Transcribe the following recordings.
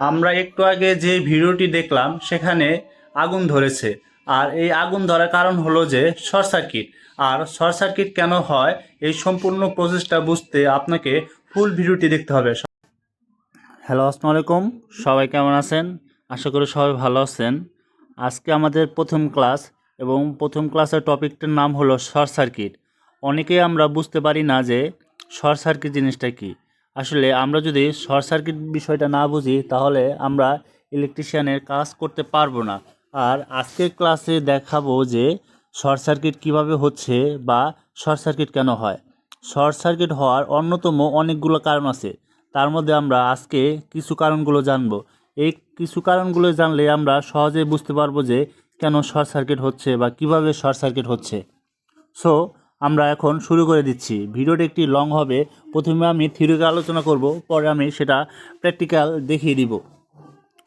আমরা একটু আগে যে ভিডিওটি দেখলাম সেখানে আগুন ধরেছে। আর এই আগুন ধরার কারণ হলো যে শর্ট সার্কিট। আর শর্ট সার্কিট কেন হয় এই সম্পূর্ণ প্রসেসটা বুঝতে আপনাকে ফুল ভিডিওটি দেখতে হবে। হ্যালো, আসসালামু আলাইকুম। সবাই কেমন আছেন? আশা করি সবাই ভালো আছেন। আজকে আমাদের প্রথম ক্লাস এবং প্রথম ক্লাসের টপিকটার নাম হলো শর্ট সার্কিট। অনেকেই আমরা বুঝতে পারি না যে শর্ট সার্কিট জিনিসটা কী। আসলে আমরা যদি শর্ট সার্কিট বিষয়টা না বুঝি তাহলে আমরা ইলেকট্রিশিয়ানের কাজ করতে পারবো না। আর আজকের ক্লাসে দেখাবো যে শর্ট সার্কিট কিভাবে হচ্ছে বা শর্ট সার্কিট কেন হয়। শর্ট সার্কিট হওয়ার অন্যতম অনেকগুলো কারণ আছে, তার মধ্যে আমরা আজকে কিছু কারণগুলো জানব। এই কিছু কারণগুলো জানলে আমরা সহজে বুঝতে পারবো যে কেন শর্ট সার্কিট হচ্ছে বা কিভাবে শর্ট সার্কিট হচ্ছে। সো আমরা এখন শুরু করে দিচ্ছি। ভিডিওটা একটি লং হবে। প্রথমে আমি থিওরিক্যাল আলোচনা করব, পরে আমি সেটা প্র্যাকটিক্যাল দেখিয়ে দিব।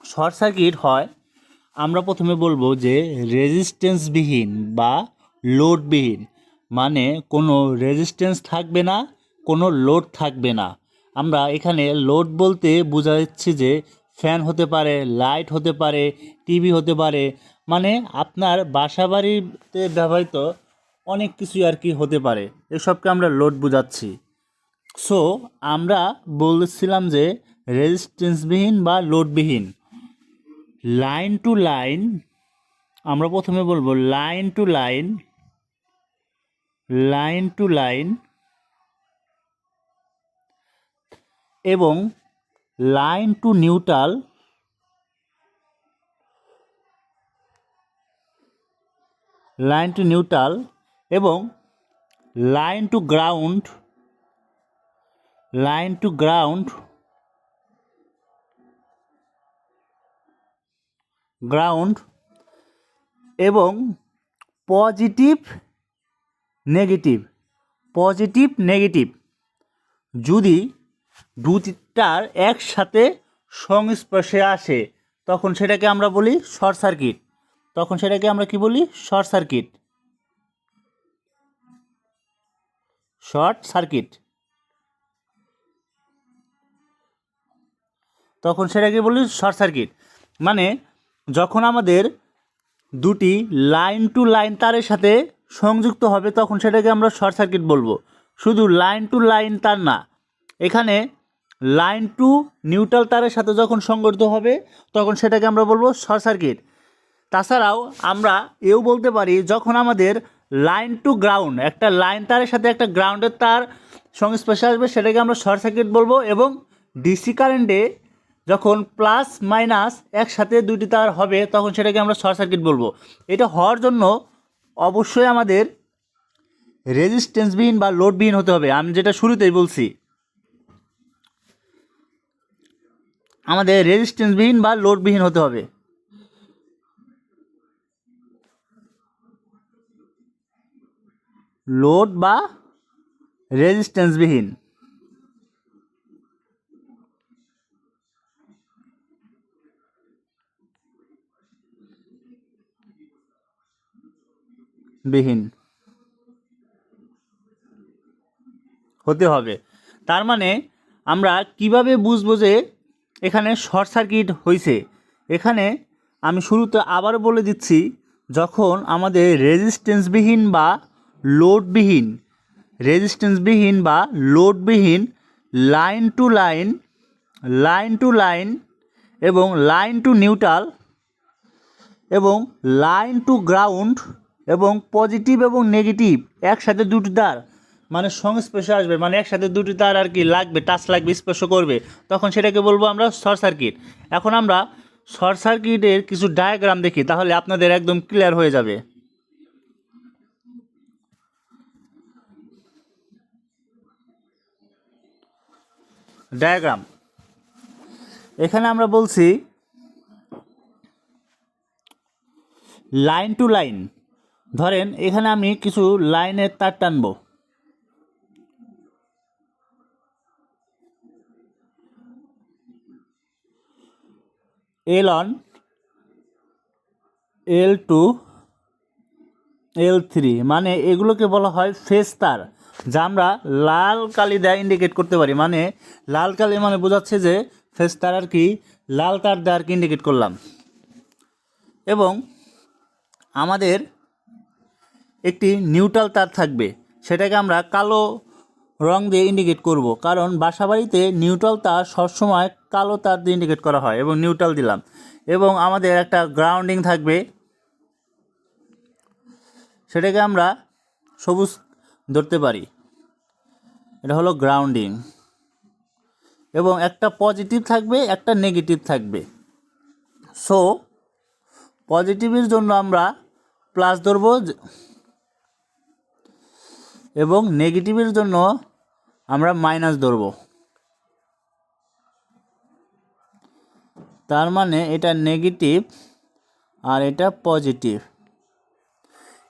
শর্ট সার্কিট হয়, আমরা প্রথমে বলবো যে রেজিস্ট্যান্সবিহীন বা লোডবিহীন, মানে কোনো রেজিস্ট্যান্স থাকবে না, কোনো লোড থাকবে না। আমরা এখানে লোড বলতে বোঝা যাচ্ছে যে ফ্যান হতে পারে, লাইট হতে পারে, টিভি হতে পারে, মানে আপনার বাসা বাড়িতে ব্যবহৃত অনেক কিছুই আর কি হতে পারে, এসবকে আমরা লোড বোঝাচ্ছি। সো আমরা বলছিলাম যে রেজিস্ট্যান্সবিহীন বা লোডবিহীন। লাইন টু লাইন, আমরা প্রথমে বলবো line to line, line to line এবং line to neutral, line to neutral এবং line to ground, line to ground, ground এবং পজিটিভ নেগেটিভ, পজিটিভ নেগেটিভ। যদি দুটিটার একসাথে সংস্পর্শে আসে তখন সেটাকে আমরা বলি শর্ট সার্কিট। তখন সেটাকে আমরা কি বলি? Short circuit, short circuit. তখন সেটাকে বলি শর্ট সার্কিট। মানে যখন আমাদের দুটি লাইন টু লাইন তারের সাথে সংযুক্ত হবে তখন সেটাকে আমরা শর্ট সার্কিট বলবো। শুধু লাইন টু লাইন তার না, এখানে লাইন টু নিউট্রাল তারের সাথে যখন সংগঠিত হবে তখন সেটাকে আমরা বলবো শর্ট সার্কিট। তাছাড়াও আমরা এও বলতে পারি যখন আমাদের লাইন টু গ্রাউন্ড, একটা লাইন তারের সাথে একটা গ্রাউন্ডের তার সংস্পর্শে আসবে সেটাকে আমরা শর্ট সার্কিট বলবো। এবং ডিসি কারেন্টে যখন প্লাস মাইনাস একসাথে দুটি তার হবে তখন সেটাকে আমরা শর্ট সার্কিট বলবো। এটা হওয়ার জন্য অবশ্যই আমাদের রেজিস্ট্যান্সবিহীন বা লোডবিহীন হতে হবে। আমি যেটা শুরুতেই বলছি, আমাদের রেজিস্ট্যান্সবিহীন বা লোডবিহীন হতে হবে। লোড বা রেজিস্ট্যান্সবিহীন। বিহীন হতে হবে। তার মানে আমরা কিভাবে বুঝবো যে এখানে শর্ট সার্কিট হয়েছে? এখানে আমি শুরুতে আবারও বলে দিচ্ছি, যখন আমাদের রেজিস্ট্যান্সবিহীন বা লোডবিহীন, রেজিস্ট্যান্সবিহীন বা লোডবিহীন line to line, line to line এবং লাইন টু নিউট্রাল এবং লাইন টু গ্রাউন্ড এবং পজিটিভ এবং নেগেটিভ একসাথে দুটি তার মানে সংস্পর্শে আসবে, মানে একসাথে দুটি তার আর কি লাগবে, টাচ লাগবে, স্পর্শ করবে, তখন সেটাকে বলবো আমরা শর্ট সার্কিট। এখন আমরা শর্ট সার্কিটের কিছু ডায়াগ্রাম দেখি, তাহলে আপনাদের একদম ক্লিয়ার হয়ে যাবে। ডায়াগ্রাম এখানে আমরা বলছি লাইন টু লাইন। ধরেন এখানে আমি কিছু লাইনের তার টানবো, L1, L2, L3, মানে এগুলোকে বলা হয় ফেজ তার, যা আমরা লাল কালি দিয়ে ইন্ডিকেট করতে পারি। মানে লাল কালি মানে বোঝাচ্ছে যে ফেজ তার আর কি লাল তার দিয়ে আর কি ইন্ডিকেট করলাম। এবং আমাদের একটি নিউট্রাল তার থাকবে, সেটাকে আমরা কালো রং দিয়ে ইন্ডিকেট করব, কারণ বাসাবাড়িতে নিউট্রাল তার সবসময় কালো তার দিয়ে ইন্ডিকেট করা হয় এবং নিউট্রাল দিলাম। এবং আমাদের একটা গ্রাউন্ডিং থাকবে, সেটাকে আমরা সবুজ ধরতে পারি, এটা হলো গ্রাউন্ডিং। এবং একটা পজিটিভ থাকবে, একটা নেগেটিভ থাকবে। সো পজিটিভের জন্য আমরা প্লাস ধরব এবং নেগেটিভের জন্য আমরা মাইনাস ধরব। তার মানে এটা নেগেটিভ আর এটা পজিটিভ।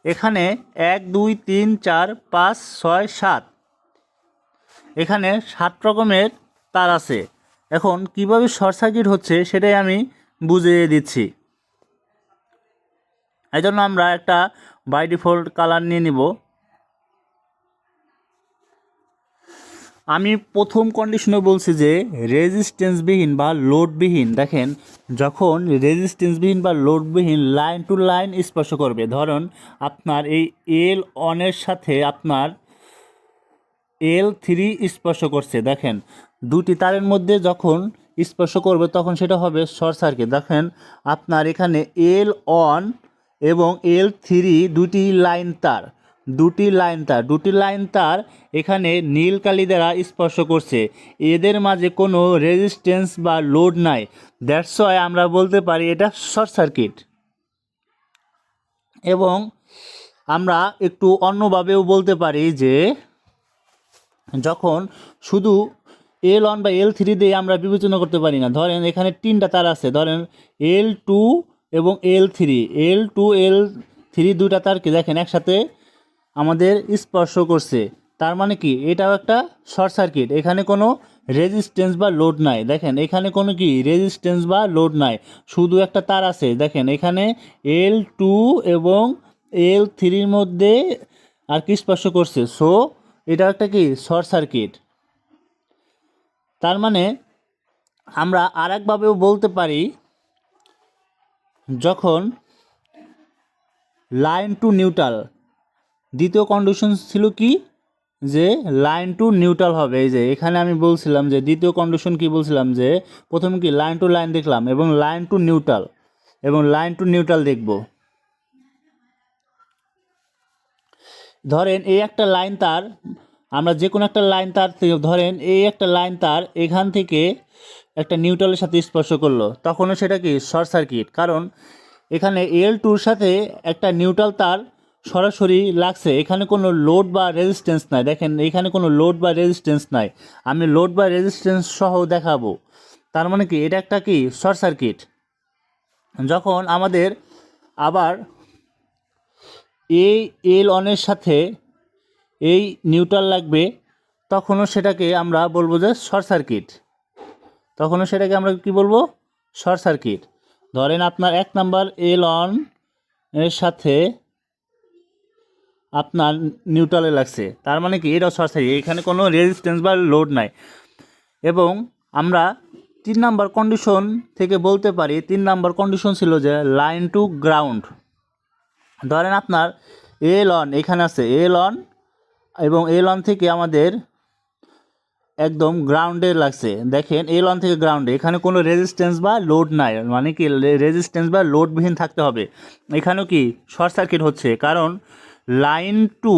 এখানে 1 2 3 4 5 6 7, এখানে 7 রকমের তার আছে। এখন কিভাবে শর্ট সার্কিট হচ্ছে সেটাই আমি বুঝিয়ে দিচ্ছি। এই জন্য আমরা একটা বাই ডিফল্ট কালার নিয়ে নিব। আমি প্রথম কন্ডিশনে বলছি যে রেজিস্ট্যান্সবিহীন বা লোডবিহীন, দেখেন যখন রেজিস্ট্যান্সবিহীন বা লোডবিহীন লাইন টু লাইন স্পর্শ করবে, ধরুন আপনার এই এল অনের সাথে আপনার L3 স্পর্শ করছে, দেখেন দুটি তারের মধ্যে যখন স্পর্শ করবে তখন সেটা হবে শর্ট সার্কিট। দেখেন আপনার এখানে L1 এবং L3 দুটি লাইন তার এখানে নীল কালি দ্বারা স্পর্শ করছে, এদের মাঝে কোনো রেজিস্ট্যান্স বা লোড নাই। দ্যাটস ওয়াই আমরা বলতে পারি এটা শর্ট সার্কিট। এবং আমরা একটু অন্যভাবেও বলতে পারি যে যখন শুধু L1 বা L3 দিয়ে আমরা বিবেচনা করতে পারি না, ধরেন এখানে 3টা তার আছে, ধরেন L2 এবং L2 L3 দুটা তারকে দেখেন একসাথে আমাদের স্পর্শ করছে, তার মানে কি এটাও একটা শর্ট সার্কিট। এখানে কোনো রেজিস্ট্যান্স বা লোড নাই, দেখেন এখানে কোনো কি রেজিস্ট্যান্স বা লোড নাই, শুধু একটা তার আছে। দেখেন এখানে L2 এবং L3 মধ্যে আর কি স্পর্শ করছে, সো এটা একটা কি শর্ট সার্কিট। তার মানে আমরা আর একভাবেও বলতে পারি, যখন লাইন টু নিউট্রাল, দ্বিতীয় কন্ডিশন ছিল কি যে লাইন টু নিউট্রাল হবে। এই যে এখানে আমি বলছিলাম যে দ্বিতীয় কন্ডিশন কি বলছিলাম যে প্রথমে কি লাইন টু লাইন দেখলাম এবং লাইন টু নিউট্রাল দেখব। ধরেন এই একটা লাইন তার, আমরা যে কোনো একটা লাইন তার থেকে, ধরেন এই একটা লাইন তার এখান থেকে একটা নিউট্রালের সাথে স্পর্শ করলো, তখনও সেটা কি শর্ট সার্কিট, কারণ এখানে L2-র সাথে একটা নিউট্রাল তার সরাসরি লাগছে, এখানে কোনো লোড বা রেজিস্ট্যান্স নাই। দেখেন এখানে কোনো লোড বা রেজিস্ট্যান্স নাই, আমি লোড বা রেজিস্ট্যান্স সহ দেখাবো। তার মানে কি এটা একটা কি শর্ট সার্কিট। যখন আমাদের আবার এই L1-এর সাথে এই নিউট্রাল লাগবে, তখনও সেটাকে আমরা বলবো যে শর্ট সার্কিট, শর্ট সার্কিট। ধরেন আপনার 1 নাম্বার L1 এর সাথে আপনার নিউট্রালে লাগছে, তার মানে কি এটা শর্ট সার্কিট, এখানে কোনো রেজিস্ট্যান্স বা লোড নাই। এবং আমরা 3 নাম্বার কন্ডিশন থেকে বলতে পারি, 3 নাম্বার কন্ডিশন ছিল যে লাইন টু গ্রাউন্ড। ধরেন আপনার L1 এখানে আছে, L1 এবং L1 থেকে আমাদের একদম গ্রাউন্ডে লাগছে, দেখেন L1 থেকে গ্রাউন্ডে, এখানে কোনো রেজিস্ট্যান্স বা লোড নাই, মানে কি রেজিস্ট্যান্স বা লোডবিহীন থাকতে হবে। এখানেও কি শর্ট সার্কিট হচ্ছে, কারণ লাইন টু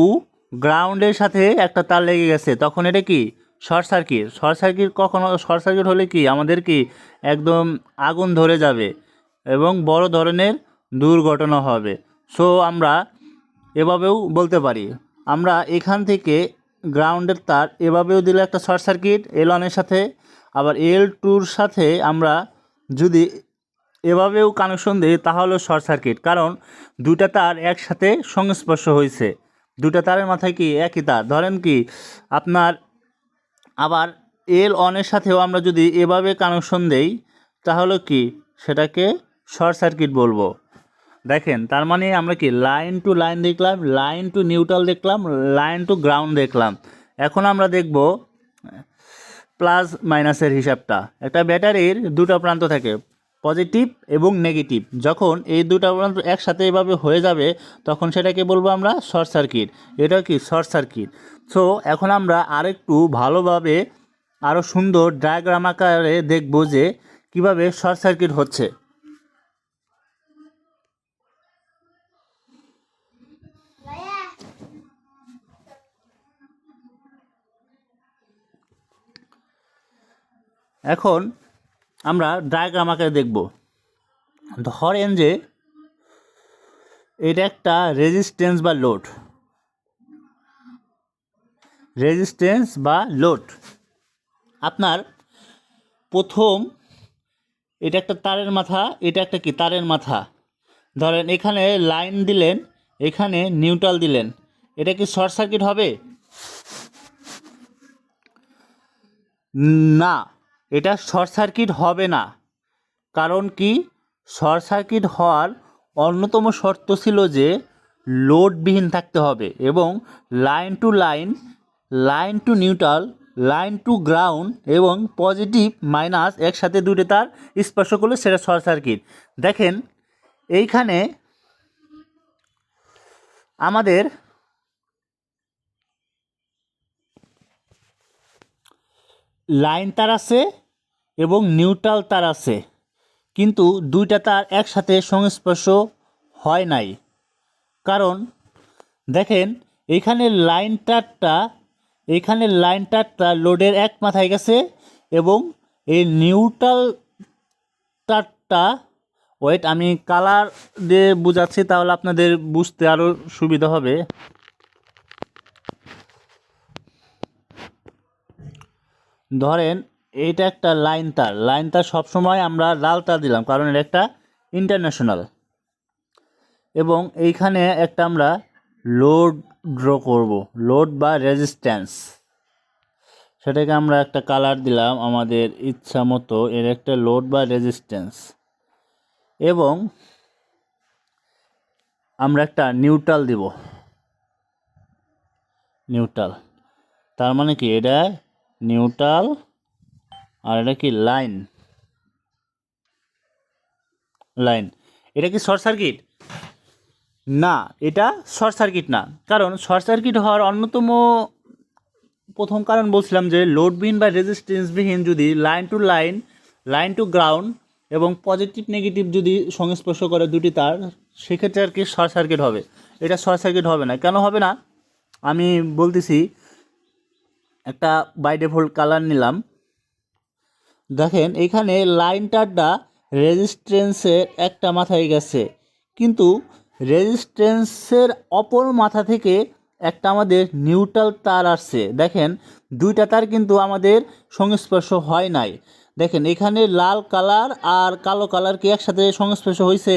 গ্রাউন্ডের সাথে একটা তার লেগে গেছে, তখন এটা কি শর্ট সার্কিট। কখনো শর্ট সার্কিট হলে কি আমাদের কি একদম আগুন ধরে যাবে এবং বড় ধরনের দুর্ঘটনা হবে। সো আমরা এভাবেও বলতে পারি, আমরা এখান থেকে গ্রাউন্ডের তার এভাবেও দিলে একটা শর্ট সার্কিট L1-এর সাথে, আবার L2-র সাথে আমরা যদি এভাবেও কানেকশন দিই তাহলেও শর্ট সার্কিট, কারণ দুটা তার একসাথে সংস্পর্শ হয়েছে, দুটা তারের মাথায় কি একই তার। ধরেন কি আপনার আবার L1-এর সাথেও আমরা যদি এভাবে কানেকশন দেই তাহলে কি সেটাকে শর্ট সার্কিট বলবো। দেখেন তার মানে আমরা কি লাইন টু লাইন দেখলাম, লাইন টু নিউট্রাল দেখলাম, লাইন টু গ্রাউন্ড দেখলাম। এখন আমরা দেখব প্লাস মাইনাসের হিসাবটা। একটা ব্যাটারির দুটো প্রান্ত থাকে, পজিটিভ এবং নেগেটিভ। যখন এই দুটো প্রান্ত একসাথে এভাবে হয়ে যাবে তখন সেটাকে বলবো আমরা শর্ট সার্কিট। এটা কি শর্ট সার্কিট। সো এখন আমরা আরেকটু ভালোভাবে আরও সুন্দর ডায়াগ্রাম আকারে দেখব যে কীভাবে শর্ট সার্কিট হচ্ছে। এখন আমরা ডায়াগ্রাম আকারে দেখব। ধরেন যে এটা একটা রেজিস্ট্যান্স বা লোড, রেজিস্ট্যান্স বা লোড। আপনার প্রথম এটা একটা তারের মাথা, এটা একটা কি তারের মাথা। ধরেন এখানে লাইন দিলেন, এখানে নিউট্রাল দিলেন, এটা কি শর্ট সার্কিট হবে? না, এটা শর্ট সার্কিট হবে না। কারণ কি, শর্ট সার্কিট হওয়ার অন্যতম শর্ত ছিল যে লোডবিহীন থাকতে হবে এবং line to line, line to neutral, line to ground এবং পজিটিভ মাইনাস একসাথে দুটো তার স্পর্শ করলে সেটা শর্ট সার্কিট। দেখেন এইখানে আমাদের লাইন তার আছে এবং নিউট্রাল তার আছে, কিন্তু দুইটা তার একসাথে সংস্পর্শ হয় নাই। কারণ দেখেন এইখানে লাইন তারটা লোডের এক মাথায় গেছে এবং এই নিউট্রাল তারটা, ওয়েট আমি কালার দিয়ে বোঝাচ্ছি তাহলে আপনাদের বুঝতে আরও সুবিধা হবে। ধরেন এইটা একটা লাইন তার সবসময় আমরা লাল তার দিলাম কারণ এটা একটা ইন্টারন্যাশনাল। এবং এইখানে একটা আমরা লোড ড্র করব, লোড বা রেজিস্ট্যান্স, সেটাকে আমরা একটা কালার দিলাম আমাদের ইচ্ছা মতো। এর একটা লোড বা রেজিস্ট্যান্স এবং আমরা একটা নিউট্রাল দিব। নিউট্রাল তার মানে কি, এটা নিউট্রাল আর এটা কি লাইন। এটা কি শর্ট সার্কিট? না, এটা শর্ট সার্কিট না। কারণ শর্ট সার্কিট হওয়ার অন্যতম প্রথম কারণ বলছিলাম যে লোডবিহীন বা রেজিস্ট্যান্সবিহীন যদি line to line, line to ground এবং পজিটিভ নেগেটিভ যদি সংস্পর্শ করে দুটি তার, সেক্ষেত্রে আর কি শর্ট সার্কিট হবে। এটা শর্ট সার্কিট হবে না। কেন হবে না আমি বলতেছি। একটা বাই ডিফল্ট কালার নিলাম। দেখেন এখানে লাইন তারটা রেজিস্ট্যান্সের একটা মাথায় গেছে, কিন্তু রেজিস্ট্যান্সের অপর মাথা থেকে একটা আমাদের নিউট্রাল তার আসছে। দেখেন দুইটা তার কিন্তু আমাদের সংস্পর্শ হয় নাই। দেখেন এখানে লাল কালার আর কালো কালার কি একসাথে সংস্পর্শ হয়েছে?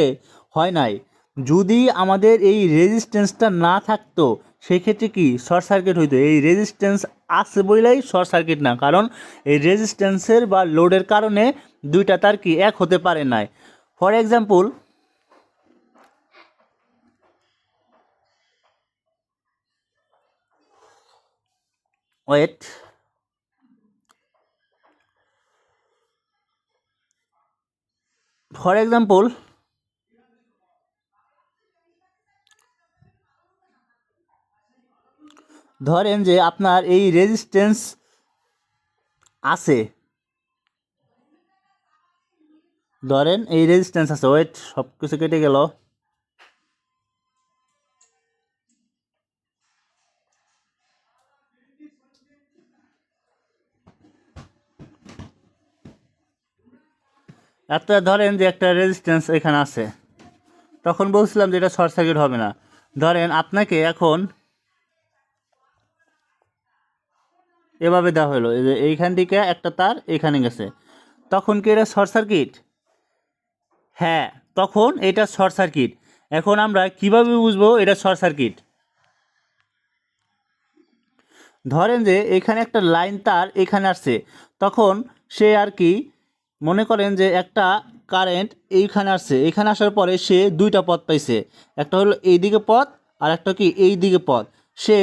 হয় নাই। যদি আমাদের এই রেজিস্ট্যান্সটা না থাকতো সেক্ষেত্রে কি শর্ট সার্কিট হইতো। এই রেজিস্ট্যান্স আছে বলেই শর্ট সার্কিট না, কারণ এই রেজিস্ট্যান্সের বা লোডের কারণে দুইটা তার কি এক হতে পারে নাই। For example, wait, for example ধরেন যে আপনার এই রেজিস্ট্যান্স আছে, ধরেন এই রেজিস্ট্যান্স আছে, ওয়েট সব কিছু কেটে গেল। একটা ধরেন যে একটা রেজিস্ট্যান্স এখানে আছে, তখন বলছিলাম যে এটা শর্ট সার্কিট হবে না। ধরেন আপনাকে এখন এভাবে দেওয়া হলো যে এইখান থেকে একটা তার এখানে গেছে, তখন কি এটা শর্ট সার্কিট? হ্যাঁ, তখন এটা শর্ট সার্কিট। এখন আমরা কিভাবে বুঝবো এটা শর্ট সার্কিট? ধরেন যে এখানে একটা লাইন তার এখানে আসছে, তখন সে আর কি মনে করেন যে একটা কারেন্ট এইখানে আসছে, এখানে আসার পরে সে দুইটা পথ পাইছে, একটা হলো এই দিকে পথ আর একটা কি এই দিকে পথ। সে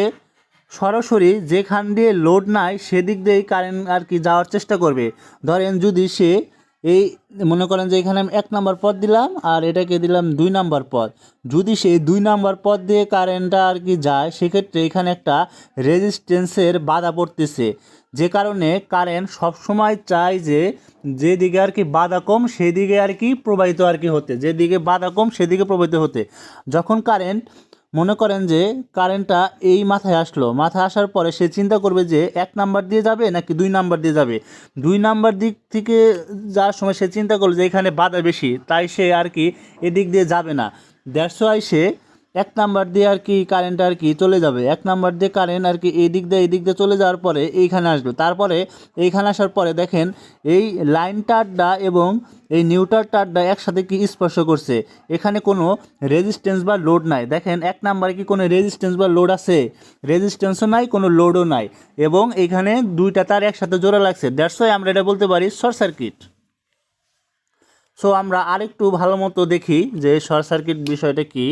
সরাসরি যেখান দিয়ে লোড নাই সেদিক দিয়েই কারেন্ট আর কি যাওয়ার চেষ্টা করবে। ধরেন যদি সে এই মনে করেন যে এখানে আমি 1 নাম্বার পথ দিলাম আর এটাকে দিলাম 2 নাম্বার পথ, যদি সেই 2 নাম্বার পথ দিয়ে কারেন্টটা আর কি যায় সেক্ষেত্রে এখানে একটা রেজিস্ট্যান্সের বাধা পড়তেছে, যে কারণে কারেন্ট সবসময় চায় যে যেদিকে আর কি বাধা কম সেদিকে আর কি প্রবাহিত আর কি হতে, যেদিকে বাধা কম সেদিকে প্রবাহিত হতে। যখন কারেন্ট মনে করেন যে কারেন্টটা এই মাথায় আসলো, মাথায় আসার পরে সে চিন্তা করবে যে 1 নাম্বার দিয়ে যাবে নাকি 2 নাম্বার দিয়ে যাবে। 2 নাম্বার দিক থেকে যাওয়ার সময় সে চিন্তা করলো যে এখানে বাধা বেশি, তাই সে আর কি এদিক দিয়ে যাবে না। দ্যাটস ওয়াই সে 1 নাম্বার দিয়ে আর কি কারেন্ট আর কি চলে যাবে। 1 নাম্বার দিয়ে কারেন্ট আর কি এই দিক দিয়ে চলে যাওয়ার পরে এইখানে আসবে। তারপরে এইখানে আসার পরে দেখেন এই লাইন তারটা এবং এই নিউট্রাল তারটা একসাথে কি স্পর্শ করছে, এখানে কোনো রেজিস্ট্যান্স বা লোড নাই। দেখেন 1 নাম্বারে কি কোনো রেজিস্ট্যান্স বা লোড আছে? রেজিস্ট্যান্সও নাই, কোনো লোডও নাই, এবং এখানে দুইটা তার একসাথে জোড়া লাগছে। দ্যাটস ওয়াই আমরা এটা বলতে পারি শর্ট সার্কিট। সো আমরা আরেকটু ভালো মতো দেখি যে শর্ট সার্কিট বিষয়টা কি।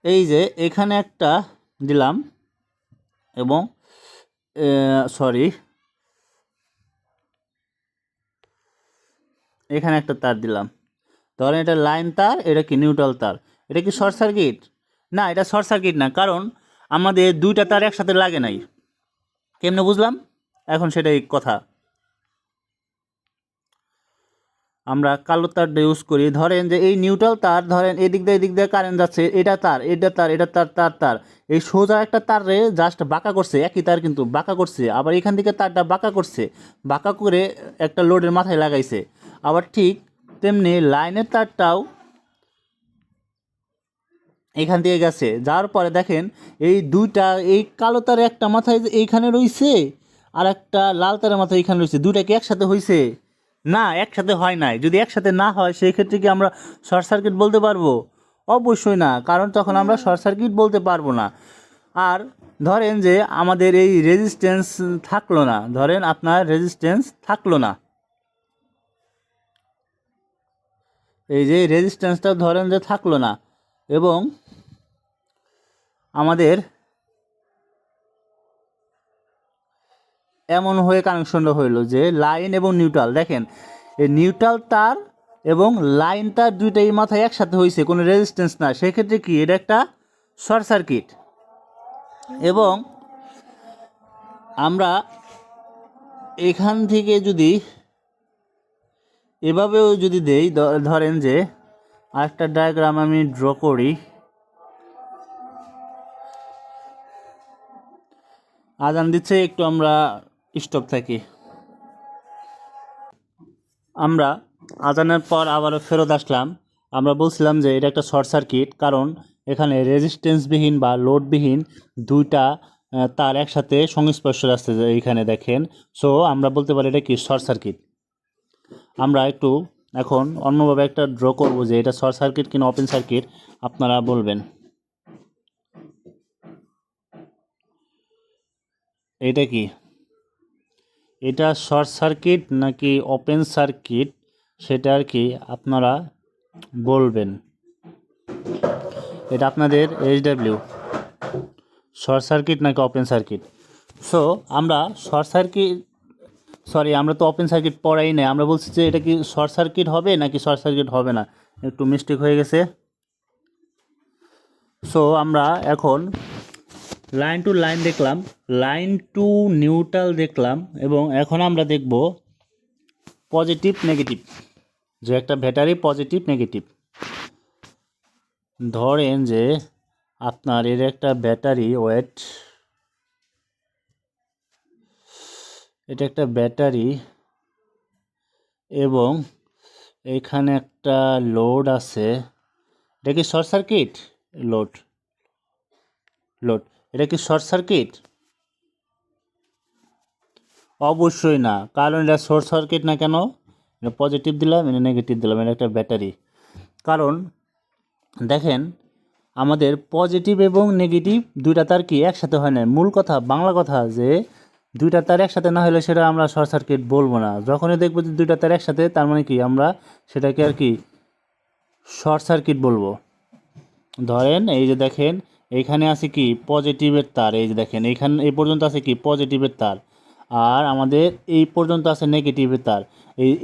এই যে এখানে একটা দিলাম এবং সরি এখানে একটা তার দিলাম। ধরেন এটা লাইন তার, এটা কি নিউট্রাল তার, এটা কি শর্ট সার্কিট? না, এটা শর্ট সার্কিট না, কারণ আমাদের দুইটা তার একসাথে লাগে নাই। কেমনে বুঝলাম? এখন সেটাই কথা। আমরা কালো তারটা ইউজ করি। ধরেন যে এই নিউট্রাল তার, ধরেন এদিক দিয়ে কারেন্ট যাচ্ছে, এটা তার, তার এই সোজা একটা তারে জাস্ট বাঁকা করছে, একই তার কিন্তু বাঁকা করছে, আবার এখান থেকে তারটা বাঁকা করছে, বাঁকা করে একটা লোডের মাথায় লাগাইছে। আবার ঠিক তেমনি লাইনের তারটাও এখান থেকে গেছে, যাওয়ার পরে দেখেন এই দুইটা, এই কালো তার একটা মাথায় এইখানে রইছে আর একটা লাল তারের মাথায় এইখানে রয়েছে, দুইটা কি একসাথে হয়েছে? না, একসাথে হয় নাই। যদি একসাথে না হয় সেই ক্ষেত্রে কি আমরা শর্ট সার্কিট বলতে পারবো? অবশ্যই না, কারণ তখন আমরা শর্ট সার্কিট বলতে পারবো না। আর ধরেন যে আমাদের এই রেজিস্ট্যান্স থাকলো না, ধরেন আপনার রেজিস্ট্যান্স থাকলো না, এই যে রেজিস্ট্যান্সটা ধরেন যে থাকলো না, এবং আমাদের এমন হয়ে কানেকশনটা হইলো যে লাইন এবং নিউট্রাল, দেখেন এই নিউট্রাল তার এবং লাইন তার দুইটাই মাথায় একসাথে হয়েছে, কোনো রেজিস্ট্যান্স না, সেক্ষেত্রে কি এটা একটা শর্ট সার্কিট। এবং আমরা এখান থেকে যদি এভাবেও যদি দেই, ধরেন যে আরেকটা ডায়াগ্রাম আমি ড্র করি। আজান দিচ্ছে, একটু আমরা স্টপ থাকি। আমরা আজানের পর আবারও ফেরত আসলাম। আমরা বলছিলাম যে এটা একটা শর্ট সার্কিট, কারণ এখানে রেজিস্ট্যান্সবিহীন বা লোডবিহীন দুইটা তার একসাথে সংস্পর্শ আসছে এইখানে দেখেন। সো আমরা বলতে পারি এটা কি শর্ট সার্কিট। আমরা একটু এখন অন্যভাবে একটা ড্র করব যে এটা শর্ট সার্কিট কিনা ওপেন সার্কিট, আপনারা বলবেন। এটা কি, এটা শর্ট সার্কিট নাকি ওপেন সার্কিট, সেটা আর কি আপনারা বলবেন। এটা আপনাদের SW শর্ট সার্কিট নাকি ওপেন সার্কিট। সো আমরা শর্ট সার্কিট, সরি আমরা তো ওপেন সার্কিট পড়াই নাই, আমরা বলছি যে এটা কি শর্ট সার্কিট হবে নাকি শর্ট সার্কিট হবে না, একটু মিস্টেক হয়ে গেছে। সো আমরা এখন লাইন টু লাইন দেখলাম, লাইন টু নিউট্রাল দেখলাম, এবং এখন আমরা দেখব পজিটিভ নেগেটিভ, যে একটা ব্যাটারি পজিটিভ নেগেটিভ। ধরেন যে আপনার এর একটা ব্যাটারি, ওয়েট, এটা একটা ব্যাটারি এবং এখানে একটা লোড আছে। এটা কি শর্ট সার্কিট? লোড, এটা কি শর্ট সার্কিট? অবশ্যই না, কারণ এটা শর্ট সার্কিট না। কেন? এটা পজিটিভ দিলাম, এটা নেগেটিভ দিলাম, এটা একটা ব্যাটারি। কারণ দেখেন আমাদের পজিটিভ এবং নেগেটিভ দুইটা তার কি একসাথে হয় না। মূল কথা, বাংলা কথা, যে দুইটা তার একসাথে না হলে সেটা আমরা শর্ট সার্কিট বলবো না। যখনই দেখবো যে দুইটা তার একসাথে, তার মানে কি আমরা সেটাকে আর কি শর্ট সার্কিট বলবো। ধরেন এই যে দেখেন এইখানে আছে কি পজিটিভের তার, এই যে দেখেন এইখানে এই পর্যন্ত আছে কি পজিটিভের তার, আর আমাদের এই পর্যন্ত আছে নেগেটিভের তার।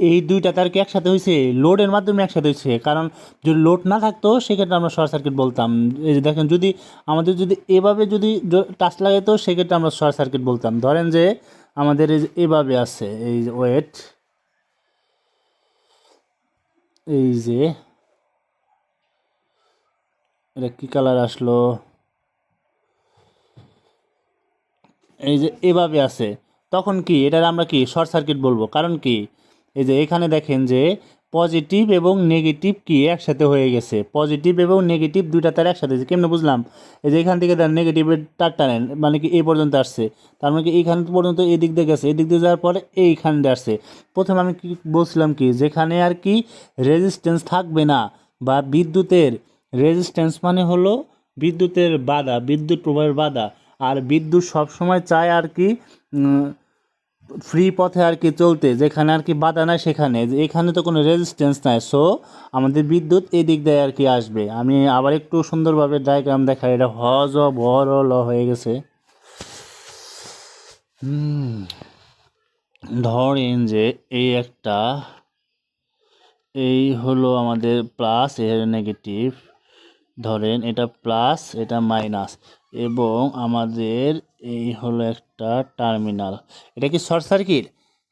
এই দুইটা তার কি একসাথে হয়েছে, লোডের মাধ্যমে একসাথে হয়েছে। কারণ যদি লোড না থাকতো সেক্ষেত্রে আমরা শর্ট সার্কিট বলতাম। এই যে দেখেন যদি আমাদের যদি এভাবে যদি টাচ লাগাইতো সেক্ষেত্রে আমরা শর্ট সার্কিট বলতাম। ধরেন যে আমাদের এই যে এভাবে আছে, এই যে ওয়েট, এই যে এটা কী কালার আসলো, এই যে এভাবে আছে, তখন কি এটার আমরা কি শর্ট সার্কিট বলবো। কারণ কি এই যে এখানে দেখেন যে পজিটিভ এবং নেগেটিভ কি একসাথে হয়ে গেছে, পজিটিভ এবং নেগেটিভ দুইটা তার একসাথে হয়েছে। কেমনে বুঝলাম, এই যে এখান থেকে তার নেগেটিভের তারটা নেন, মানে কি এই পর্যন্ত আসছে, তার মানে কি এইখান পর্যন্ত এই দিক দিয়ে গেছে, এই দিক দিয়ে যাওয়ার পরে এইখান দিয়ে আসছে। প্রথমে আমি কি বলছিলাম কি, যেখানে আর কি রেজিস্ট্যান্স থাকবে না, বা বিদ্যুতের রেজিস্ট্যান্স মানে হলো বিদ্যুতের বাধা, বিদ্যুৎ প্রবাহের বাধা। আর বিদ্যুৎ সবসময় চায় আর কি ফ্রি পথে আর কি চলতে, যেখানে আর কি বাধা নাই সেখানে। এখানে তো কোনো রেজিস্ট্যান্স নাই, সো আমাদের বিদ্যুৎ এই দিক দিয়ে আর কি আসবে। আমি আবার একটু সুন্দরভাবে ডায়াগ্রাম দেখাই, এটা হ জ ভ র ল হয়ে গেছে। ধরেন যে এই একটা, এই হলো আমাদের প্লাস, এর নেগেটিভ, ধরেন এটা প্লাস এটা মাইনাস, এবং আমাদের এই হলো একটা টার্মিনাল। এটা কি শর্ট সার্কিট?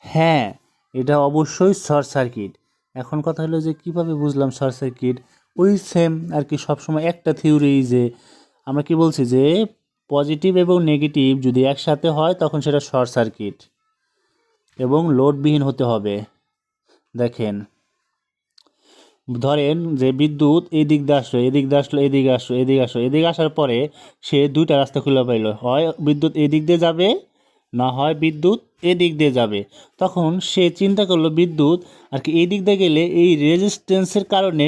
হ্যাঁ, এটা অবশ্যই শর্ট সার্কিট। এখন কথা হলো যে কিভাবে বুঝলাম শর্ট সার্কিট, ওই সেম আর কি সবসময় একটা থিওরি, যে আমরা কি বলছি যে পজিটিভ এবং নেগেটিভ যদি একসাথে হয় তখন সেটা শর্ট সার্কিট এবং লোডবিহীন হতে হবে। দেখেন ধরেন যে বিদ্যুৎ এই দিক দিয়ে আসলো, এদিক দিয়ে আসলো, এদিকে আসলো, এদিকে আসলো, এদিকে আসার পরে সে দুইটা রাস্তা খুলে পাইল, হয় বিদ্যুৎ এদিক দিয়ে যাবে, না হয় বিদ্যুৎ এদিক দিয়ে যাবে। তখন সে চিন্তা করলো বিদ্যুৎ আর কি এই দিক দিয়ে গেলে এই রেজিস্ট্যান্সের কারণে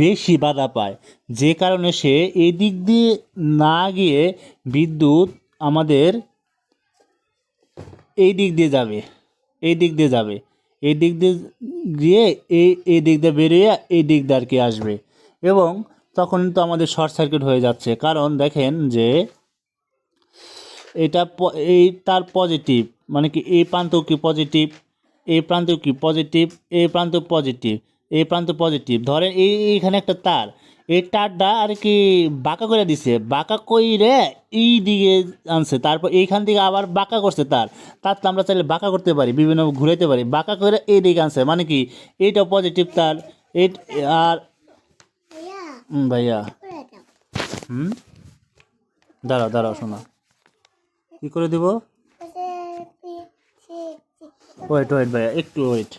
বেশি বাধা পায়, যে কারণে সে এই দিক দিয়ে না গিয়ে বিদ্যুৎ আমাদের এই দিক দিয়ে যাবে, এই দিক দিয়ে যাবে, এই দিক দিয়ে গিয়ে এই দিক দিয়ে বেরিয়ে এই দিক দিয়ে আর কি আসবে। এবং তখন তো আমাদের শর্ট সার্কিট হয়ে যাচ্ছে। কারণ দেখেন যে এটা এই তার পজিটিভ, মানে কি এই প্রান্ত কি পজিটিভ, এই প্রান্ত কি পজিটিভ, এই প্রান্ত পজিটিভ, এই প্রান্ত পজিটিভ। ধরেন এইখানে একটা তার, এই তারটা আর কি বাঁকা করে দিছে, বাঁকা কইরে এই দিকে আনছে, তারপর এইখান থেকে আবার বাঁকা করছে তার তো আমরা চাইলে বাঁকা করতে পারি, বিভিন্ন ঘুরাইতে পারি, বাঁকা করে এই দিকে আনছে, মানে কি এইটা পজিটিভ তার। এই আর ভাইয়া হুম, দাঁড়াও দাঁড়াও শোনা, কী করে দিব, ওয়েট ওয়েট ভাইয়া একটু ওয়েট,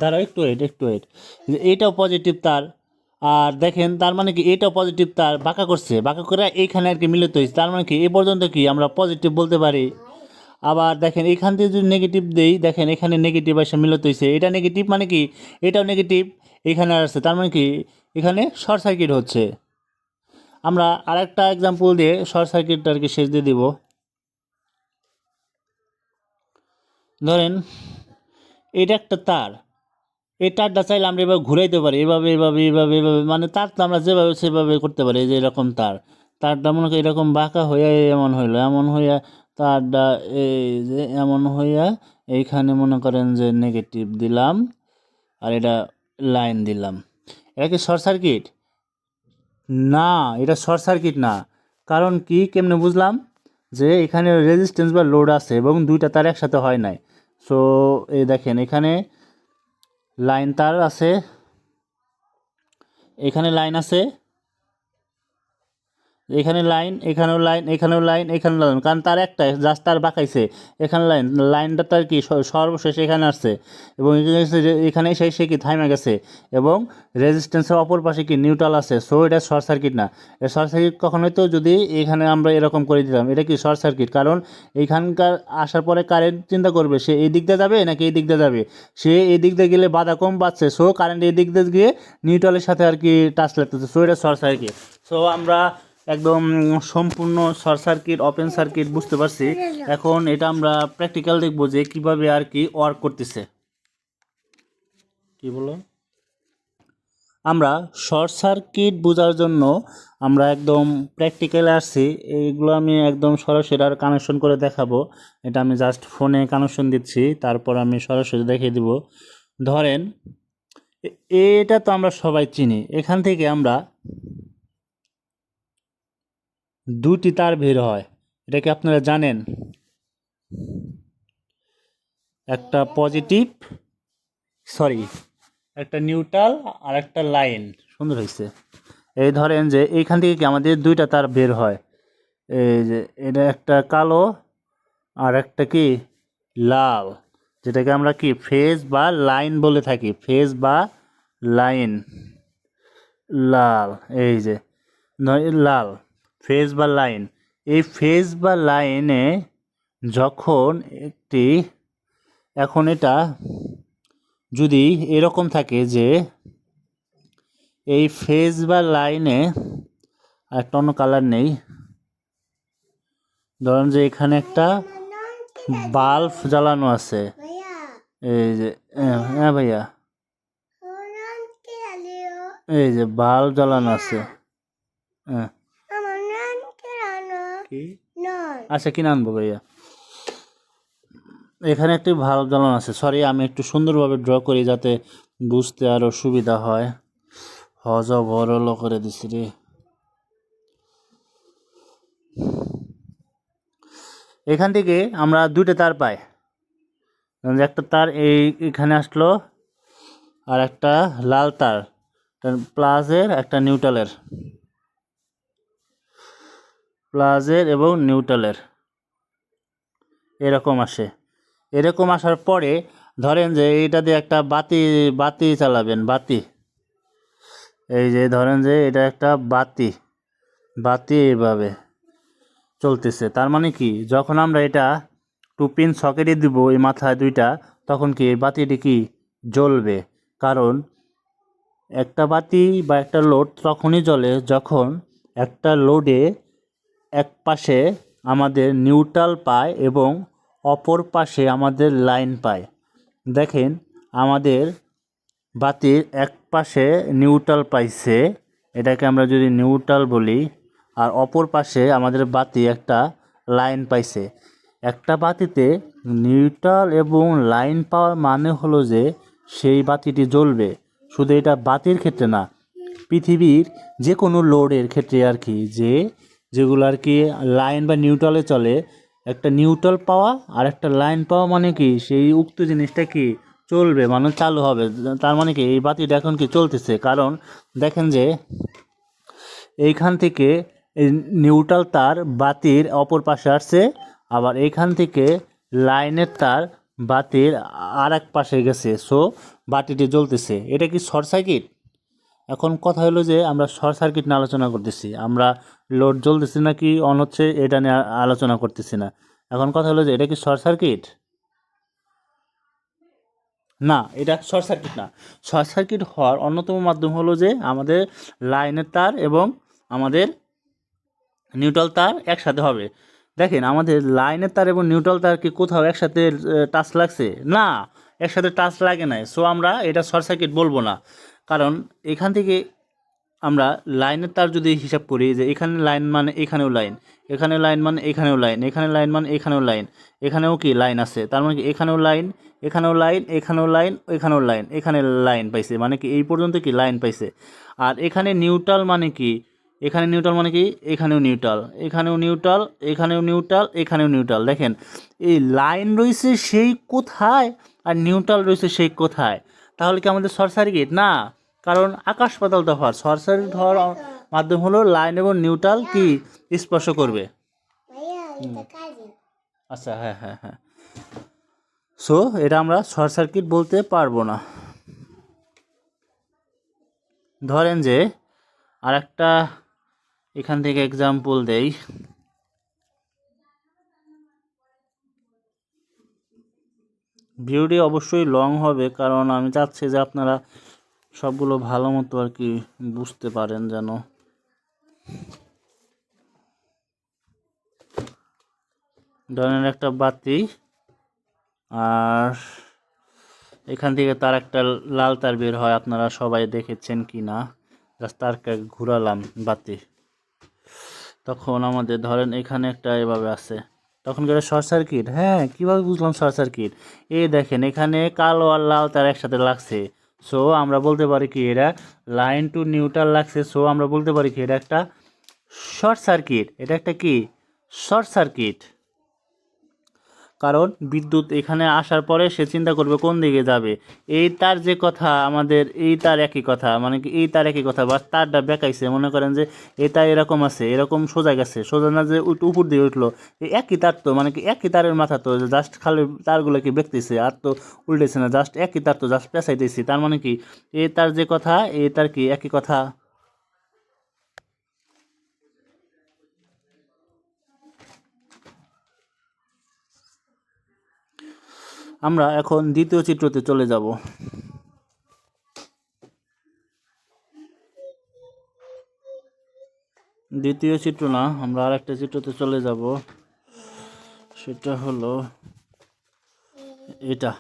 দাঁড়াও একটু ওয়েট একটু ওয়েট। এইটাও পজিটিভ তার, আর দেখেন তার মানে কি এটাও পজিটিভ তার বাঁকা করছে, বাঁকা করে এইখানে আর কি মিলিত হয়েছে, তার মানে কি এই পর্যন্ত কি আমরা পজিটিভ বলতে পারি। আবার দেখেন এইখান থেকে যদি নেগেটিভ দেই, দেখেন এখানে নেগেটিভ এসে মিলিত হয়েছে, এটা নেগেটিভ মানে কি এটাও নেগেটিভ এখানে আসছে, তার মানে কি এখানে শর্ট সার্কিট হচ্ছে। আমরা আরেকটা এক্সাম্পল দিয়ে শর্ট সার্কিটটা আর কি শেষ দিয়ে দিব। ধরেন এটা একটা তার, এই তারটা চাইলে আমরা এভাবে ঘুরাইতে পারি, এভাবে এভাবে এভাবে এভাবে, মানে তার তো আমরা যেভাবে সেভাবে করতে পারি। এই যে এরকম তারটা মনে করি এরকম বাঁকা হইয়া এমন হইলো, এমন হইয়া তারটা এই যে এমন হইয়া এইখানে মনে করেন যে নেগেটিভ দিলাম, আর এটা লাইন দিলাম। এটা কি শর্ট সার্কিট? না, এটা শর্ট সার্কিট না। কারণ কি কেমনে বুঝলাম, যে এখানে রেজিস্ট্যান্স বা লোড আছে এবং দুইটা তার একসাথে হয় নাই। সো এই দেখেন এখানে লাইন তার আছে, এখানে লাইন আছে, এখানে লাইন, এখানেও লাইন, এখানেও লাইন, এখানে লাইন, কারণ তার একটা জাস্ট তার বাঁকাইছে, এখানে লাইনটা তার কি সর্বশেষ এখানে আসছে, এবং এখানে এসে সে কি থাইমা গেছে, এবং রেজিস্ট্যান্সের অপর পাশে কি নিউট্রাল আছে। সো এটা শর্ট সার্কিট না। এটা শর্ট সার্কিট কখন হয়তো যদি এখানে আমরা এরকম করে দিতাম, এটা কি শর্ট সার্কিট। কারণ এইখানকার আসার পরে কারেন্ট চিন্তা করবে সে এই দিক দিয়ে যাবে নাকি এই দিক দিয়ে যাবে, সে এই দিক দিয়ে গেলে বাধা কম পাচ্ছে, সো কারেন্ট এই দিক দিয়ে গিয়ে নিউট্রালের সাথে আর কি টাচ লাগতেছে, সো এটা শর্ট সার্কিট। সো আমরা একদম সম্পূর্ণ শর্ট সার্কিট ওপেন সার্কিট বুঝতে পারছি। এখন এটা আমরা প্র্যাকটিক্যাল দেখব যে কিভাবে আর কি ওয়ার্ক করতেছে। কি বলো? আমরা শর্ট সার্কিট বোঝার জন্য আমরা একদম প্র্যাকটিক্যালে আসছি। এইগুলো আমি একদম সরাসরি আর কানেকশন করে দেখাবো। এটা আমি জাস্ট ফোনে কানেকশন দিচ্ছি, তারপর আমি সরাসরি দেখিয়ে দিব। ধরেন এটা তো আমরা সবাই চিনি। এখান থেকে আমরা দুটি তার বের হয়, এটা কি আপনারা জানেন? একটা পজিটিভ, সরি, একটা নিউট্রাল আর একটা লাইন। সুন্দর হয়েছে। এই ধরেন যে এইখান থেকে কি আমাদের দুইটা তার বের হয়। এই যে এটা একটা কালো আর একটা কি লাল, যেটাকে আমরা কি ফেজ বা লাইন বলে থাকি। ফেজ বা লাইন, লাল, এই যে লাল ফেজ বা লাইন। এই ফেজ বা লাইনে যখন একটি, এখন এটা যদি এরকম থাকে যে এই ফেজ বা লাইনে একটা অন্য কালার নেই, ধরেন যে এখানে একটা বাল্ব জ্বালানো আছে। এই যে হ্যাঁ ভাইয়া, এই যে বাল্ব জ্বালানো আছে। হ্যাঁ, কি আচ্ছা, কিনে আনবো ভাইয়া। এখানে একটি বাল্ব জ্বালানো আছে। সরি, আমি একটু সুন্দরভাবে ড্র করি যাতে বুঝতে আরো সুবিধা হয়। হজ বড় করে দিছি রে। এখান থেকে আমরা দুইটা তার পাই। একটা তার এখানে আসলো, আর একটা লাল তার, প্লাসের একটা নিউট্রালের, প্লাসের এবং নিউট্রালের এরকম আসে। এরকম আসার পরে ধরেন যে এইটা দিয়ে একটা বাতি বাতি চালাবেন। বাতি, এই যে ধরেন যে এটা একটা বাতি, বাতি এইভাবে চলতেছে। তার মানে কি, যখন আমরা এটা 2 পিন সকেটে দিব এই মাথায় দুইটা, তখন কি এই বাতিটি কি জ্বলবে। কারণ একটা বাতি বা একটা লোড তখনই জ্বলে যখন একটা লোডে এক পাশে আমাদের নিউট্রাল পায় এবং অপর পাশে আমাদের লাইন পায়। দেখেন, আমাদের বাতির এক পাশে নিউট্রাল পাইছে, এটাকে আমরা যদি নিউট্রাল বলি, আর অপর পাশে আমাদের বাতি একটা লাইন পাইছে। একটা বাতিতে নিউট্রাল এবং লাইন পাওয়া মানে হলো যে সেই বাতিটি জ্বলবে। শুধু এটা বাতির ক্ষেত্রে না, পৃথিবীর যে কোনো লোডের ক্ষেত্রে আর কি, যেগুলো আর কি লাইন বা নিউট্রালে চলে, একটা নিউট্রাল পাওয়া আর একটা লাইন পাওয়া মানে কি সেই উক্ত জিনিসটা কি চলবে, মানে চালু হবে। তার মানে কি এই বাতিটা এখন কি চলতেছে। কারণ দেখেন যে এইখান থেকে এই নিউট্রাল তার বাতির অপর পাশে আসছে, আবার এইখান থেকে লাইনের তার বাতির আর এক পাশে গেছে। সো বাতিটি জ্বলতেছে। এটা কি শর্ট সার্কিট? এখন কথা হলো যে আমরা শর্ট সার্কিট নিয়ে আলোচনা করতেছি, আমরা লোড জ্বলতেছি নাকি অন হচ্ছে এটা নিয়ে আলোচনা করতেছি না। এখন কথা হলো যে এটা কি শর্ট সার্কিট? না, এটা শর্ট সার্কিট না। শর্ট সার্কিট হওয়ার অন্যতম মাধ্যম হলো যে আমাদের লাইনের তার এবং আমাদের নিউট্রাল তার একসাথে হবে। দেখেন, আমাদের লাইনের তার এবং নিউট্রাল তার কি কোথাও একসাথে টাচ লাগছে? না, একসাথে টাচ লাগে নাই। সো আমরা এটা শর্ট সার্কিট বলবো না। কারণ এখান থেকে আমরা লাইনের তার যদি হিসাব করি, যে এখানে লাইন মানে এখানেও লাইন, এখানে লাইন মানে এখানেও লাইন, এখানে লাইন মানে এখানেও লাইন, এখানেও কি লাইন আছে। তার মানে কি এখানেও লাইন, এখানেও লাইন, এখানেও লাইন, এখানেও লাইন, এখানে লাইন পাইছে, মানে কি এই পর্যন্ত কি লাইন পাইছে। আর এখানে নিউট্রাল মানে কি, এখানে নিউট্রাল মানে কি এখানেও নিউট্রাল, এখানেও নিউট্রাল, এখানেও নিউট্রাল, এখানেও নিউট্রাল। দেখেন, এই লাইন রয়েছে সেই কোথায় আর নিউট্রাল রয়েছে সেই কোথায়। তাহলে কি আমাদের শর্ট সার্কিট? না, কারণ আকাশ পাতাল তফাৎ। শর্ট সার্কিট হওয়ার মাধ্যম হলো লাইন এবং নিউট্রাল কি স্পর্শ করবে। আচ্ছা, হ্যাঁ হ্যাঁ হ্যাঁ। সো এটা আমরা শর্ট সার্কিট বলতে পারবো না। ধরেন যে আর একটা এখান থেকে এক্সাম্পল দেই। ভিডিওটি অবশ্যই লং হবে, কারণ আমি চাচ্ছি যে আপনারা সবগুলো ভালো মতো আর কি বুঝতে পারেন যেন। ধরেন একটা বাতি, আর এখান থেকে তার একটা লাল তার বের হয়, আপনারা সবাই দেখেছেন কি না। জাস্ট তারকে ঘুরালাম বাতি, তখন আমাদের ধরেন এখানে একটা এভাবে আছে, তখন কি এটা শর্ট সার্কিট? হ্যাঁ, কীভাবে বুঝলাম শর্ট সার্কিট? এই দেখেন এখানে কালো আর লাল তার একসাথে লাগছে, সো আমরা বলতে পারি কি এটা লাইন টু নিউট্রাল লাগছে, সো আমরা বলতে পারি কি এটা একটা শর্ট সার্কিট। এটা একটা কি শর্ট সার্কিট, কারণ বিদ্যুৎ এখানে আসার পরে সে চিন্তা করবে কোন দিকে যাবে। এই তার যে কথা আমাদের, এই তার একই কথা, মানে কি এই তার একই কথা, বা তারটা বেঁকাইছে, মনে করেন যে এই তার এরকম আছে, এরকম সোজা গেছে, সোজা না যে উপর দিয়ে উঠলো, এই একই তার তো, মানে কি একই তারের মাথা তো, জাস্ট খালি তারগুলো কি বেঁকতেছে আর তো উল্টেছে না, জাস্ট একই তার তো, জাস্ট পেঁচাইতেছি, তার মানে কি এই তার যে কথা এই তার কি একই কথা। আমরা এখন দ্বিতীয় চিত্রতে চলে যাব। দ্বিতীয় চিত্র না, আমরা আরেকটা চিত্রতে চলে যাব, সেটা হলো এটা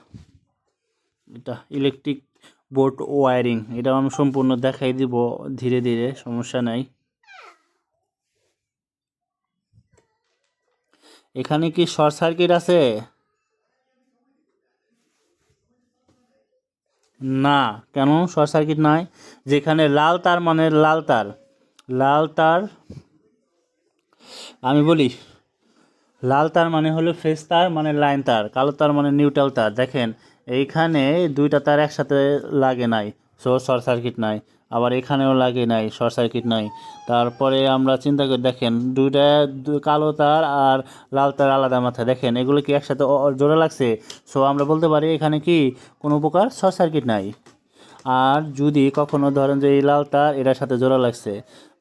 এটা ইলেকট্রিক বোর্ড ওয়্যারিং। এটা আমি সম্পূর্ণ দেখাই দিব ধীরে ধীরে, সমস্যা নাই। এখানে কি শর্ট সার্কিট আছে? না। কেন শর্ট সার্কিট নাই? যেখানে লাল তার মানে লাল তার, লাল তার আমি বলি, লাল তার মানে হলো ফেজ তার, মানে লাইন তার, কালো তার মানে নিউট্রাল তার। দেখেন এইখানে দুইটা তার একসাথে লাগে নাই, সো শর্ট সার্কিট নাই। আবার এখানেও লাগে নাই, শর্ট সার্কিট নাই। তারপরে আমরা চিন্তা করি, দেখেন দুইটা কালো তার আর লাল তার আলাদা মাথায়, দেখেন এগুলো কি একসাথে জোড়া লাগছে, সো আমরা বলতে পারি এখানে কি কোনো প্রকার শর্ট সার্কিট নাই। আর যদি কখনো ধরেন যে এই লাল তার এটার সাথে জোড়া লাগছে,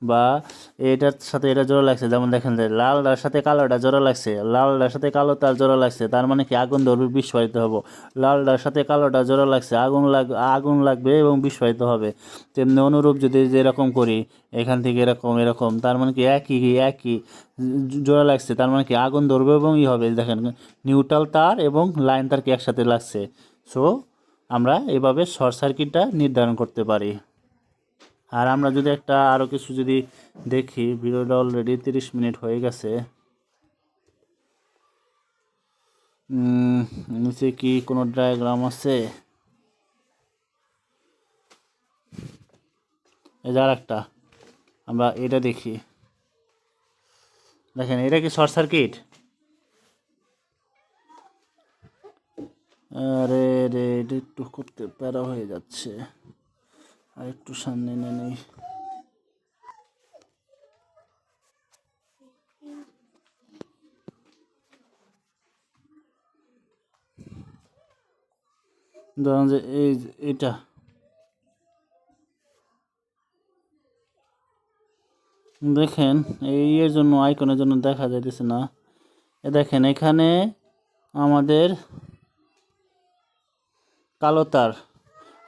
বা এটার সাথে এটা জোড়া লাগছে, যেমন দেখেন যে লালটার সাথে কালোটা জোড়া লাগছে, লালটার সাথে কালো তার জোড়া লাগছে, তার মানে কি আগুন ধরবে, বিস্ফোরিত হবো। লালটার সাথে কালোটা জোড়া লাগছে, আগুন লাগবে এবং বিস্ফোরিত হবে। তেমনি অনুরূপ যদি যেরকম করি, এখান থেকে এরকম এরকম, তার মানে কি একই একই জোড়া লাগছে, তার মানে কি আগুন ধরবে এবং হবে। দেখেন নিউট্রাল তার এবং লাইন তার কি একসাথে লাগছে, সো আমরা এভাবে শর্ট সার্কিটটা নির্ধারণ করতে পারি। আর আমরা যদি একটা আরও কিছু যদি দেখি, ভিডিওটা অলরেডি 30 মিনিট হয়ে গেছে। নিচে কি কোনো ডায়াগ্রাম আছে? এই যে আর একটা, আমরা এটা দেখি। দেখেন এটা কি শর্ট সার্কিট? আরে রে, এটা একটু করতে প্যারা হয়ে যাচ্ছে, আর একটু সামনে এনে নেই। ধরেন যে এটা দেখেন, এই এর জন্য আইকনের জন্য দেখা যাইতেছে না। দেখেন এখানে আমাদের কালো তার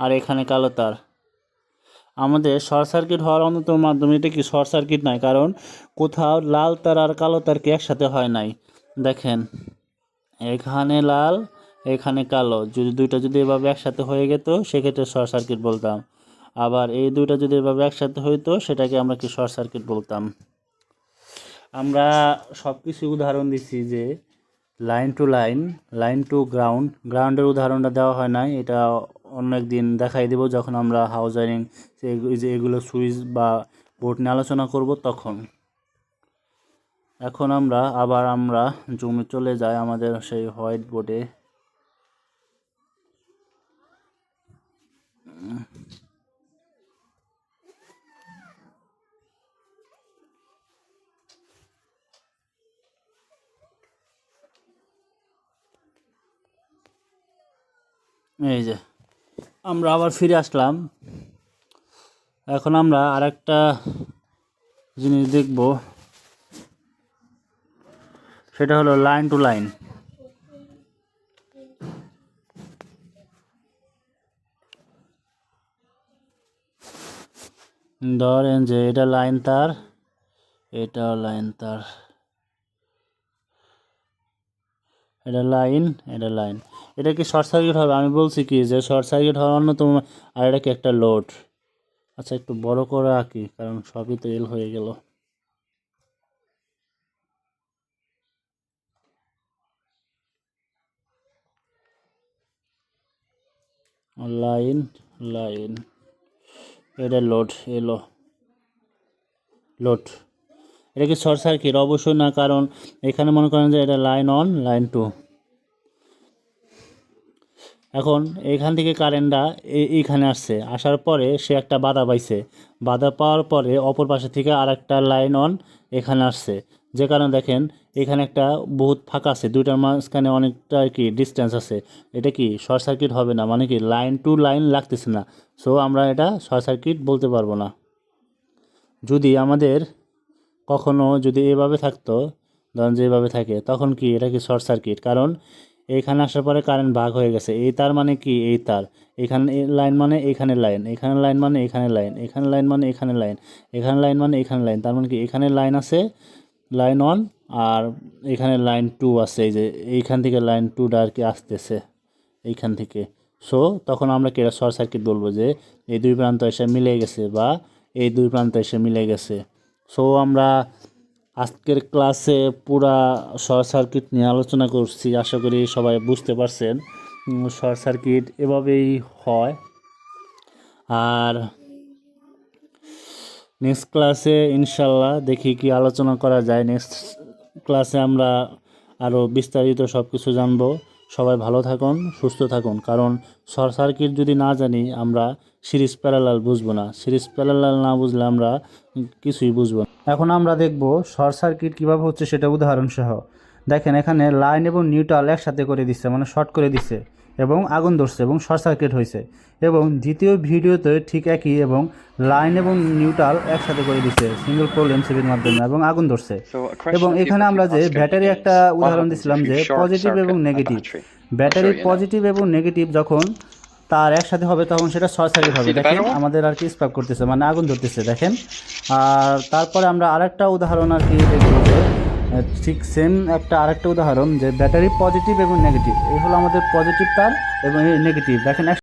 আর এখানে কালো তার, আমাদের শর্ট সার্কিট হওয়ার অন্যতম মাধ্যম এটা কি শর্ট সার্কিট নয়, কারণ কোথাও লাল তার আর কালো তার কি একসাথে হয় নাই। দেখেন এখানে লাল এখানে কালো, যদি দুইটা যদি এভাবে একসাথে হয়ে যেত সেক্ষেত্রে শর্ট সার্কিট বলতাম। আবার এই দুইটা যদি এভাবে একসাথে হইতো সেটাকে আমরা কি শর্ট সার্কিট বলতাম। আমরা সব কিছু উদাহরণ দিচ্ছি যে line to line, line to ground, গ্রাউন্ডের উদাহরণটা দেওয়া হয় নাই, এটা অন্য একদিন দেখাই দেব যখন আমরা হাউস ওয়ারিং যে এগুলো সুইচ বা বোর্ড নিয়ে আলোচনা করব তখন। এখন আমরা জুমে চলে যাই আমাদের সেই হোয়াইট বোর্ডে। এই যে আমরা আবার ফিরে আসলাম। এখন আমরা আরেকটা জিনিস দেখব, সেটা হলো লাইন টু লাইন। ধরেন যে এটা লাইন তার, এটাও লাইন তার, এটা লাইন, এটা লাইন। এটা কি শর্ট সার্কিট হবে? আমি বলছি কি যে শর্ট সার্কিট হওয়ার অন্যতম। আর এটা কি একটা লোড। আচ্ছা একটু বড় করে আঁকি, কারণ সবই তো এল হয়ে গেল। লাইন, লাইন, এটা লোড এলো, লোড। এটা কি শর্ট সার্কিট? অবশ্যই না, কারণ এখানে মনে করেন যে এটা লাইন অন, লাইন টু। এখন এইখান থেকে কারেন্টটা এইখানে আসছে, আসার পরে সে একটা বাধা পাইছে, বাধা পাওয়ার পরে অপর পাশে থেকে আর একটা লাইন অন এখানে আসছে, যে কারণে দেখেন এখানে একটা বহুত ফাঁকা আছে, দুইটার মাঝখানে অনেকটা কি ডিস্টেন্স আছে। এটা কি শর্ট সার্কিট হবে না, মানে কি লাইন টু লাইন লাগতেছে না। সো আমরা এটা শর্ট সার্কিট বলতে পারবো না। যদি আমাদের কখনো যদি এভাবে থাকতো, ধরেন যে এভাবে থাকে, তখন কি এটা কি শর্ট সার্কিট? কারণ এইখানে আসার পরে কারেন্ট ভাগ হয়ে গেছে। এই তার মানে কি এই তার, এখানে লাইন মানে এখানে লাইন, এখানে লাইন মানে এখানে লাইন, এখানে লাইন মানে এখানে লাইন, এখানে লাইন মানে এখানে লাইন। তার মানে কি এখানে লাইন আছে, লাইন অন, আর এখানে লাইন টু আছে। এই যে এইখান থেকে লাইন টুটা আর কি আসতেছে এইখান থেকে। সো তখন আমরা কি শর্ট সার্কিট বলবো, যে এই দুই প্রান্ত এসে মিলে গেছে, বা এই দুই প্রান্ত এসে মিলে গেছে। সো আমরা আজকের ক্লাসে পুরা শর্ট সার্কিট নিয়ে আলোচনা করছি। আশা করি সবাই বুঝতে পারছেন শর্ট সার্কিট এভাবেই হয়। আর নেক্সট ক্লাসে ইনশাল্লাহ দেখি কি আলোচনা করা যায়। নেক্সট ক্লাসে আমরা আরও বিস্তারিত সব কিছু জানবো। সবাই ভালো থাকুন, সুস্থ থাকুন, কারণ শর্ট সার্কিট যদি না জানি আমরা সিরিজ প্যারালাল বুঝবো না। সিরিজ প্যারালাল না বুঝলে আমরা কিছুই বুঝবো না। এখন আমরা দেখব শর্ট সার্কিট কীভাবে হচ্ছে সেটা উদাহরণ সহ। দেখেন এখানে লাইন এবং নিউট্রাল একসাথে করে দিচ্ছে, মানে শর্ট করে দিচ্ছে এবং আগুন ধরছে এবং শর্ট সার্কিট হয়েছে। এবং দ্বিতীয় ভিডিওতে ঠিক একই, এবং লাইন এবং নিউট্রাল একসাথে করে দিচ্ছে সিঙ্গেল পোল এমসিবির মাধ্যমে এবং আগুন ধরছে। এবং এখানে আমরা যে ব্যাটারি একটা উদাহরণ দিছিলাম, যে পজিটিভ এবং নেগেটিভ, ব্যাটারি পজিটিভ এবং নেগেটিভ যখন তার একসাথে হবে তখন সেটা শর্ট সার্কিট হবে। দেখেন আমাদের আর কি স্পার্ক করতেছে, মানে আগুন ধরতেছে দেখেন। আর তারপরে আমরা আরেকটা উদাহরণ আর কি দেখব, যে ঠিক সেম একটা আরেকটা উদাহরণ, যে ব্যাটারি পজিটিভ এবং নেগেটিভ, এই হলো আমাদের পজিটিভ তার এবং নেগেটিভ। দেখেন